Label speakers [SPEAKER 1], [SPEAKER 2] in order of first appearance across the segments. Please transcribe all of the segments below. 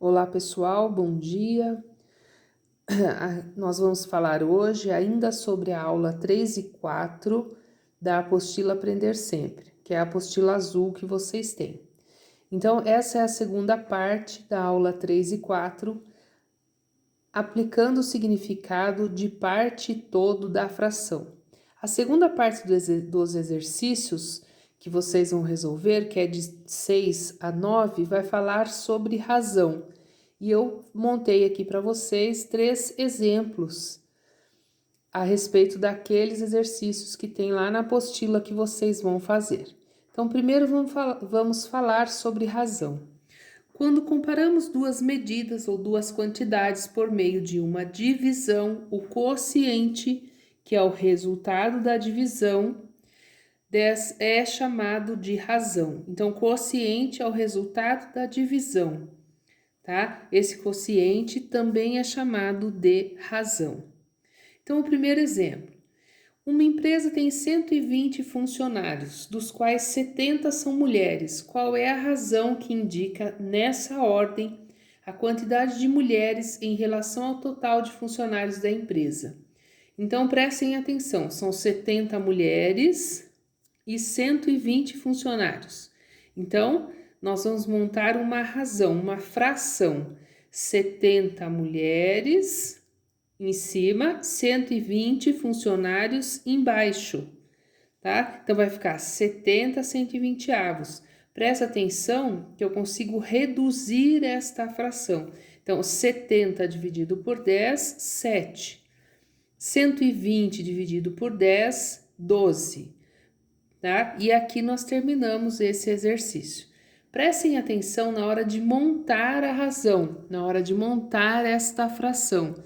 [SPEAKER 1] Olá pessoal, bom dia. Nós vamos falar hoje ainda sobre a aula 3 e 4 da apostila Aprender Sempre, que é a apostila azul que vocês têm. Então, essa é a segunda parte da aula 3 e 4, aplicando o significado de parte e todo da fração. A segunda parte dos exercícios que vocês vão resolver, que é de 6 a 9, vai falar sobre razão. E eu montei aqui para vocês 3 exemplos a respeito daqueles exercícios que tem lá na apostila que vocês vão fazer. Então, primeiro vamos falar sobre razão. Quando comparamos duas medidas ou duas quantidades por meio de uma divisão, o quociente, que é o resultado da divisão, é chamado de razão. Então, quociente é o resultado da divisão, tá? Esse quociente também é chamado de razão. Então, o primeiro exemplo. Uma empresa tem 120 funcionários, dos quais 70 são mulheres. Qual é a razão que indica, nessa ordem, a quantidade de mulheres em relação ao total de funcionários da empresa? Então, prestem atenção, são 70 mulheres e 120 funcionários. Então, nós vamos montar uma razão, uma fração. 70 mulheres em cima, 120 funcionários embaixo, tá? Então, vai ficar 70 120 avos. Presta atenção que eu consigo reduzir esta fração. Então, 70 dividido por 10, 7. 120 dividido por 10, 12. Tá? E aqui nós terminamos esse exercício. Prestem atenção na hora de montar a razão, na hora de montar esta fração.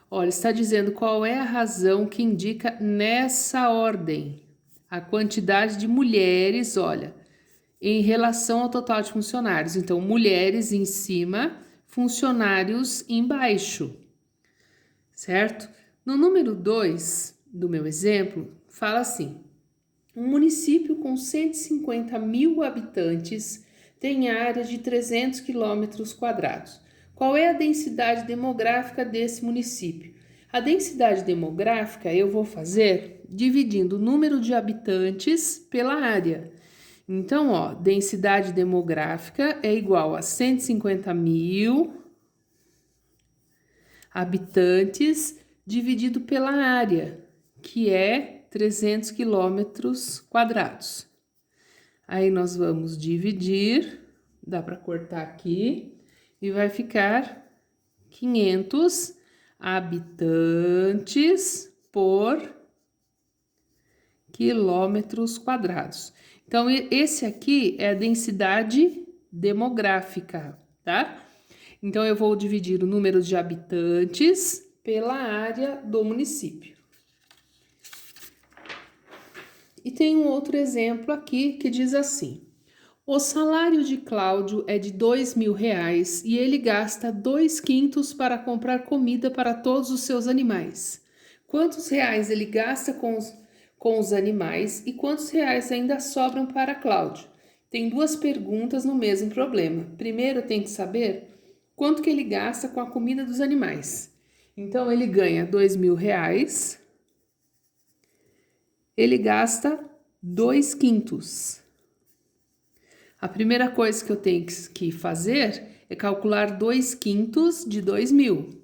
[SPEAKER 1] Olha, está dizendo qual é a razão que indica nessa ordem a quantidade de mulheres, olha, em relação ao total de funcionários. Então, mulheres em cima, funcionários embaixo, certo? No número 2 do meu exemplo, fala assim: um município com 150 mil habitantes tem área de 300 quilômetros quadrados. Qual é a densidade demográfica desse município? A densidade demográfica eu vou fazer dividindo o número de habitantes pela área. Então, ó, densidade demográfica é igual a 150 mil habitantes dividido pela área, que é 300 quilômetros quadrados. Aí nós vamos dividir, dá para cortar aqui, e vai ficar 500 habitantes por quilômetros quadrados. Então, esse aqui é a densidade demográfica, tá? Então, eu vou dividir o número de habitantes pela área do município. E tem um outro exemplo aqui que diz assim: o salário de Cláudio é de R$ 2.000 e ele gasta 2/5 para comprar comida para todos os seus animais. Quantos reais ele gasta com os animais e quantos reais ainda sobram para Cláudio? Tem duas perguntas no mesmo problema. Primeiro, tem que saber quanto que ele gasta com a comida dos animais. Então, ele ganha R$ 2.000. Ele gasta 2/5. A primeira coisa que eu tenho que fazer é calcular 2/5 de 2.000.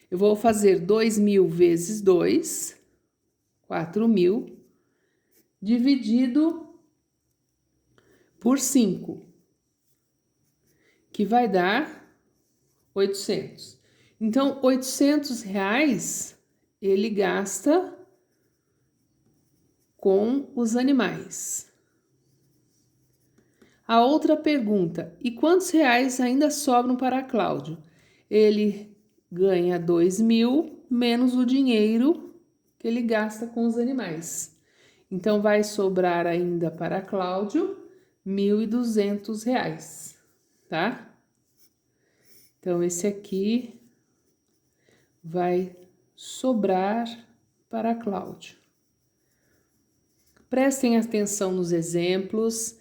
[SPEAKER 1] Eu vou fazer 2.000 vezes 2, 4.000, dividido por 5, que vai dar 800. Então, R$ 800 ele gasta com os animais. A outra pergunta: e quantos reais ainda sobram para Cláudio? Ele ganha 2.000 menos o dinheiro que ele gasta com os animais. Então, vai sobrar ainda para Cláudio R$ 1.200, tá? Então, esse aqui vai sobrar para Cláudio. Prestem atenção nos exemplos.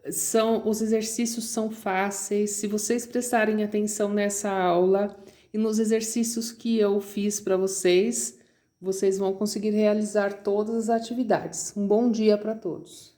[SPEAKER 1] Os exercícios são fáceis. Se vocês prestarem atenção nessa aula e nos exercícios que eu fiz para vocês, vocês vão conseguir realizar todas as atividades. Um bom dia para todos.